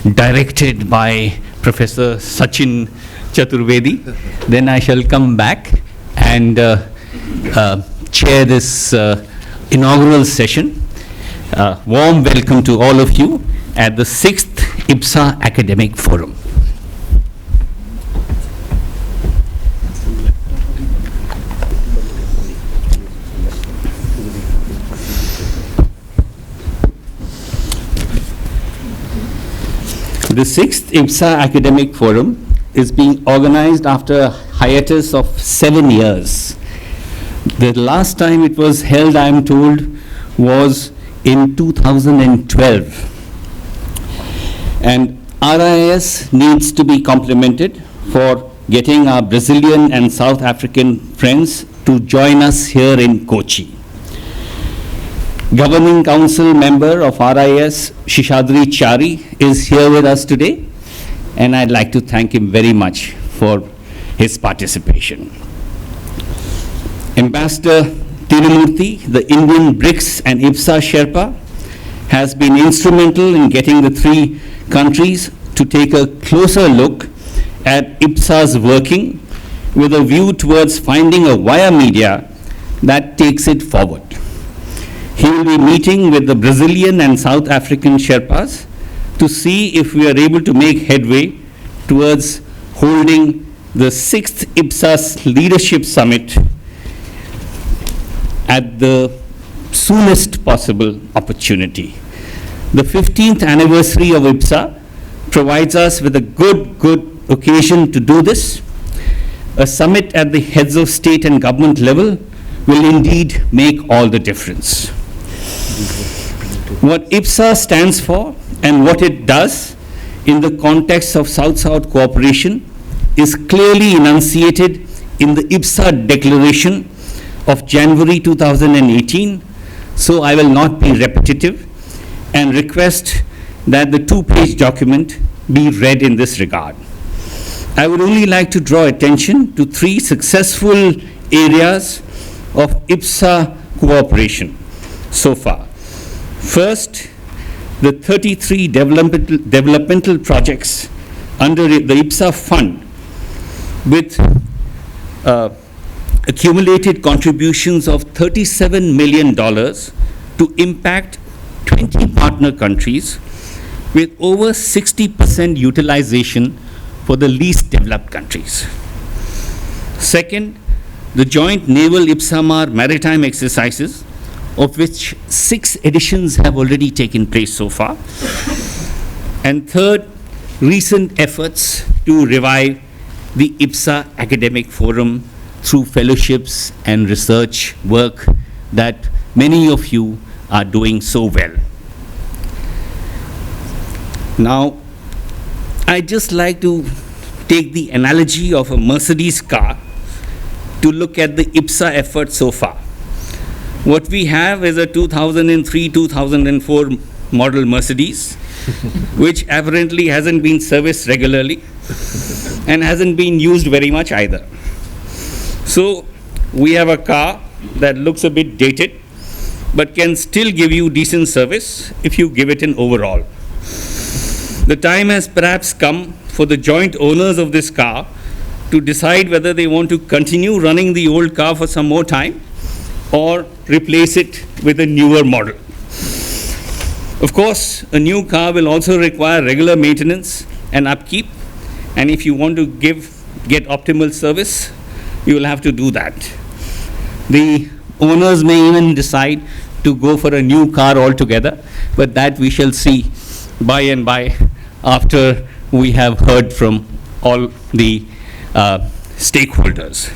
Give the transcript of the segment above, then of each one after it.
directed by Professor Sachin Chaturvedi. Then I shall come back and chair this inaugural session. Warm welcome to all of you at the 6th IPSA Academic Forum. The 6th IPSA Academic Forum is being organized after a hiatus of 7 years. The last time it was held, I am told, was in 2012. And RIS needs to be complimented for getting our Brazilian and South African friends to join us here in Kochi. Governing Council member of RIS, Shishadri Chari, is here with us today, and I'd like to thank him very much for his participation. Ambassador Tirumurthy, the Indian BRICS and IPSA Sherpa, has been instrumental in getting the 3 countries to take a closer look at IPSA's working with a view towards finding a via media that takes it forward. He will be meeting with the Brazilian and South African Sherpas to see if we are able to make headway towards holding the 6th IPSA Leadership Summit at the soonest possible opportunity. The 15th anniversary of IPSA provides us with a good occasion to do this. A summit at the heads of state and government level will indeed make all the difference. What IPSA stands for and what it does in the context of South-South cooperation is clearly enunciated in the IPSA Declaration of January 2018, so I will not be repetitive and request that the 2-page document be read in this regard. I would only like to draw attention to 3 successful areas of IPSA cooperation so far. First, the 33 developmental projects under the IPSA fund with accumulated contributions of $37 million to impact 20 partner countries with over 60% utilization for the least developed countries. Second, the joint naval IPSAMAR maritime exercises, of which 6 editions have already taken place so far. And third, recent efforts to revive the IPSA Academic Forum through fellowships and research work that many of you are doing so well. Now, I'd just like to take the analogy of a Mercedes car to look at the IPSA effort so far. What we have is a 2003-2004 model Mercedes, which apparently hasn't been serviced regularly and hasn't been used very much either. So we have a car that looks a bit dated, but can still give you decent service if you give it an overhaul. The time has perhaps come for the joint owners of this car to decide whether they want to continue running the old car for some more time or replace it with a newer model. Of course, a new car will also require regular maintenance and upkeep, and if you want to get optimal service, you will have to do that. The owners may even decide to go for a new car altogether, but that we shall see by and by after we have heard from all the stakeholders.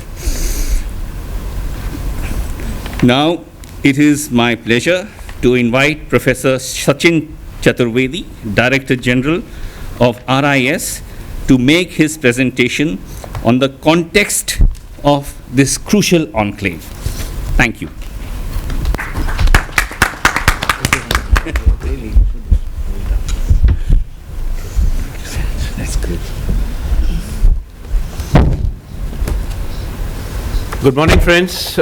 Now, it is my pleasure to invite Professor Sachin Chaturvedi, Director General of RIS, to make his presentation on the context of this crucial enclave. Thank you. That's good. Good morning, friends.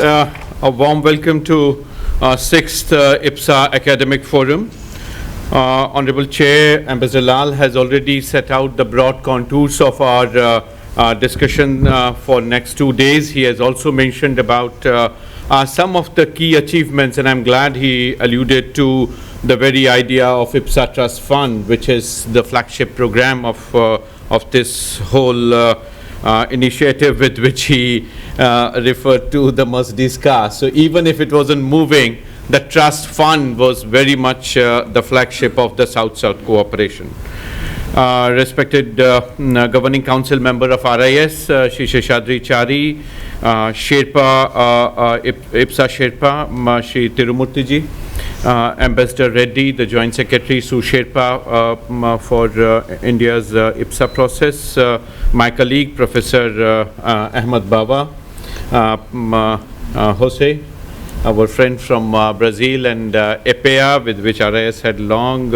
A warm welcome to our 6th IPSA Academic Forum. Honorable Chair, Ambassador Lal has already set out the broad contours of our discussion for next 2 days. He has also mentioned about some of the key achievements, and I'm glad he alluded to the very idea of IPSA Trust Fund, which is the flagship program of this whole initiative with which he referred to the Mercedes car. So even if it wasn't moving, the trust fund was very much the flagship of the South-South cooperation. Respected Governing Council member of RIS, Shri Sheshadri Chari, Sherpa, IPSA Sherpa, Shri Tirumurti ji, Ambassador Reddy, the Joint Secretary, Su Sherpa for India's IPSA process, my colleague, Professor Ahmed Baba, Jose, our friend from Brazil, and EPEA, with which RIS had long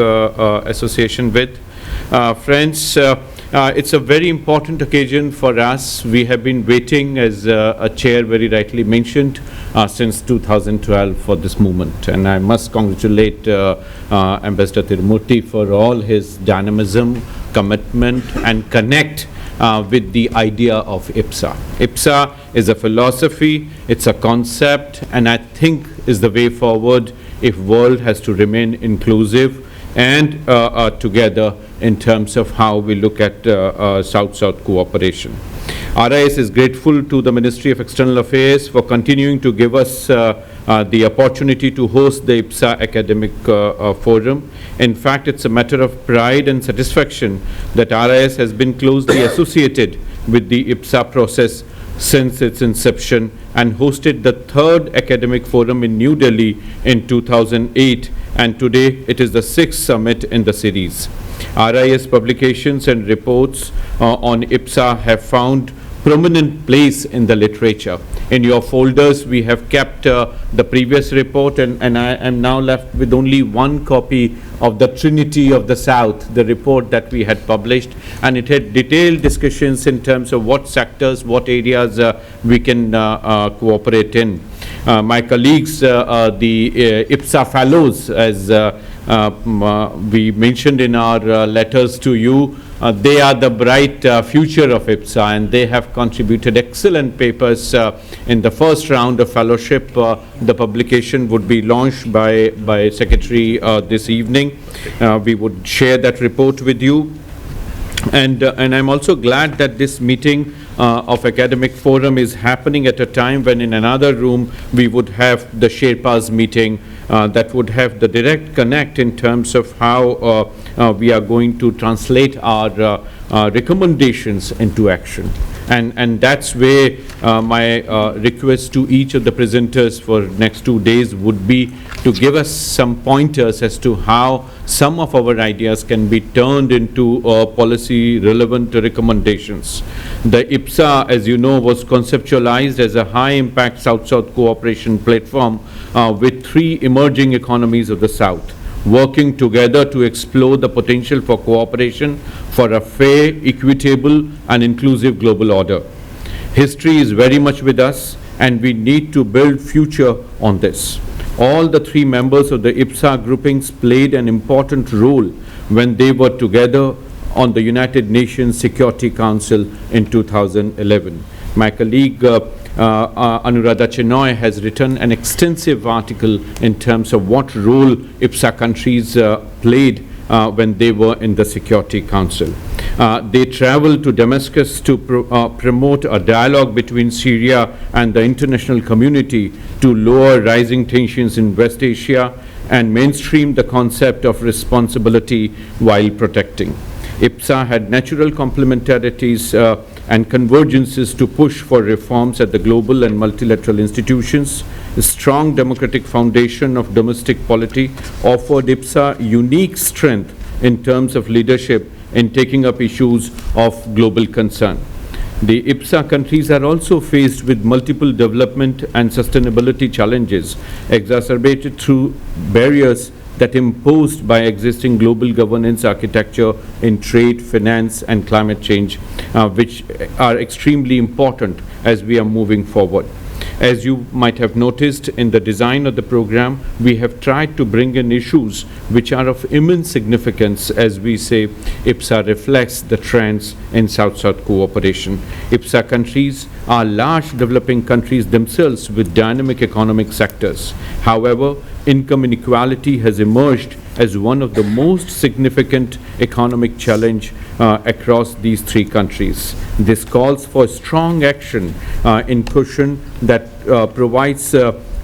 association with. Friends, it's a very important occasion for us. We have been waiting, as a chair very rightly mentioned, since 2012 for this movement. And I must congratulate Ambassador Tirumurti for all his dynamism, commitment, and connect with the idea of IPSA. IPSA is a philosophy, it's a concept, and I think is the way forward if world has to remain inclusive and together in terms of how we look at South-South cooperation. RIS is grateful to the Ministry of External Affairs for continuing to give us the opportunity to host the IPSA Academic Forum. In fact, it's a matter of pride and satisfaction that RIS has been closely associated with the IPSA process since its inception and hosted the 3rd Academic Forum in New Delhi in 2008, and today it is the 6th summit in the series. RIS publications and reports on IPSA have found prominent place in the literature. In your folders, we have kept the previous report, and I am now left with only one copy of the Trinity of the South, the report that we had published, and it had detailed discussions in terms of what sectors, what areas we can cooperate in. My colleagues, the IPSA fellows, as we mentioned in our letters to you, they are the bright future of IPSA, and they have contributed excellent papers in the first round of fellowship. The publication would be launched by Secretary this evening. We would share that report with you. And I'm also glad that this meeting of Academic Forum is happening at a time when in another room we would have the Sherpas meeting that would have the direct connect in terms of how we are going to translate our recommendations into action. And that's where my request to each of the presenters for next 2 days would be to give us some pointers as to how some of our ideas can be turned into policy relevant recommendations. The IPSA, as you know, was conceptualized as a high impact South-South cooperation platform with 3 emerging economies of the South, working together to explore the potential for cooperation for a fair, equitable, and inclusive global order. History is very much with us, and we need to build future on this. All the 3 members of the IPSA groupings played an important role when they were together on the United Nations Security Council in 2011. My colleague Anuradha Chenoy has written an extensive article in terms of what role IPSA countries played when they were in the Security Council. They traveled to Damascus to promote a dialogue between Syria and the international community to lower rising tensions in West Asia and mainstream the concept of responsibility while protecting. IPSA had natural complementarities and convergences to push for reforms at the global and multilateral institutions. A strong democratic foundation of domestic polity offered IPSA unique strength in terms of leadership in taking up issues of global concern. The IPSA countries are also faced with multiple development and sustainability challenges, exacerbated through barriers that imposed by existing global governance architecture in trade, finance, and climate change, which are extremely important as we are moving forward. As you might have noticed in the design of the program, we have tried to bring in issues which are of immense significance. As we say, IPSA reflects the trends in South-South cooperation. IPSA countries are large developing countries themselves with dynamic economic sectors. However, income inequality has emerged as one of the most significant economic challenge across these three countries. This calls for strong action in cushion that provides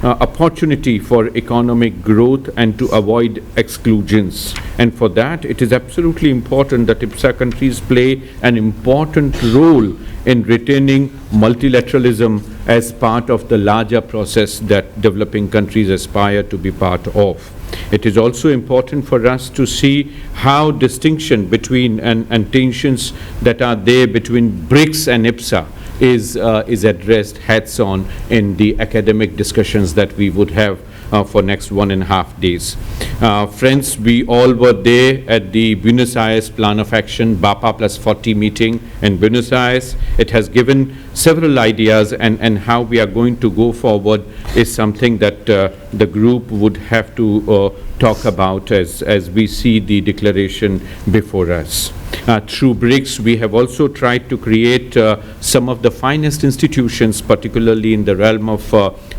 opportunity for economic growth and to avoid exclusions. And for that, it is absolutely important that IPSA countries play an important role in retaining multilateralism as part of the larger process that developing countries aspire to be part of. It is also important for us to see how distinction between and tensions that are there between BRICS and IPSA is addressed heads-on in the academic discussions that we would have for next 1.5 days. Friends, we all were there at the Buenos Aires Plan of Action BAPA plus 40 meeting in Buenos Aires. It has given several ideas, and how we are going to go forward is something that the group would have to talk about as we see the declaration before us. Through BRICS, we have also tried to create some of the finest institutions, particularly in the realm of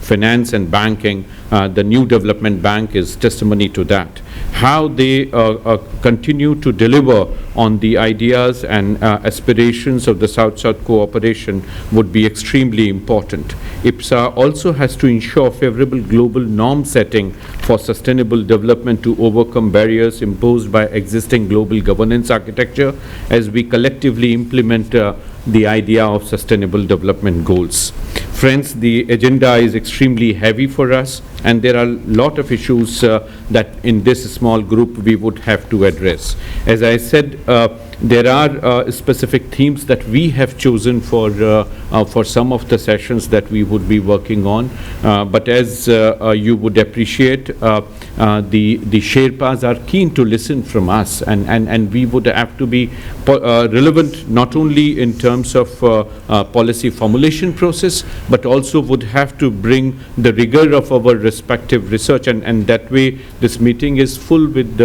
finance and banking. The New Development Bank is testimony to that. How they continue to deliver on the ideas and aspirations of the South-South cooperation would be extremely important. IPSA also has to ensure favorable global norm setting for sustainable development to overcome barriers imposed by existing global governance architecture as we collectively implement the idea of sustainable development goals. Friends, the agenda is extremely heavy for us, and there are a lot of issues that in this small group we would have to address. As I said, there are specific themes that we have chosen for some of the sessions that we would be working on. But as you would appreciate, the Sherpas are keen to listen from us, and we would have to be relevant not only in terms of policy formulation process, but also would have to bring the rigor of our respective research, and that way this meeting is full with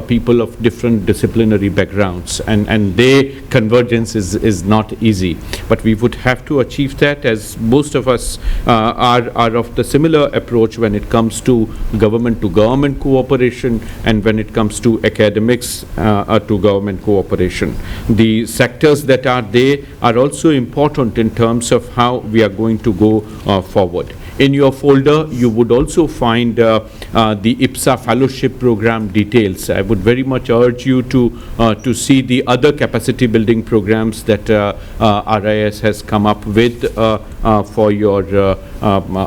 people of different disciplinary backgrounds, and their convergence is not easy. But we would have to achieve that, as most of us are of the similar approach when it comes to government cooperation and when it comes to academics to government cooperation. The sectors that are there are also important in terms of how we are going to go forward. In your folder, you would also find the IPSA fellowship program details. I would very much urge you to see the other capacity building programs that RIS has come up with for your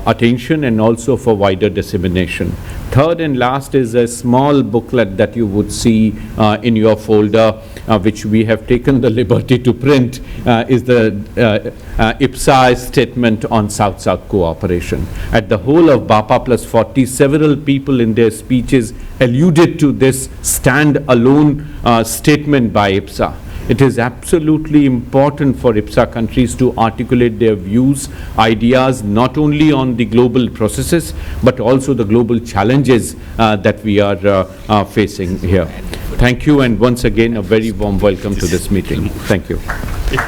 attention and also for wider dissemination. Third and last is a small booklet that you would see in your folder, which we have taken the liberty to print, is the IPSA statement on South-South cooperation. At the whole of BAPA plus 40, several people in their speeches alluded to this stand-alone statement by IPSA. It is absolutely important for IPSA countries to articulate their views, ideas, not only on the global processes, but also the global challenges that we are facing here. Thank you, and once again, a very warm welcome to this meeting. Thank you.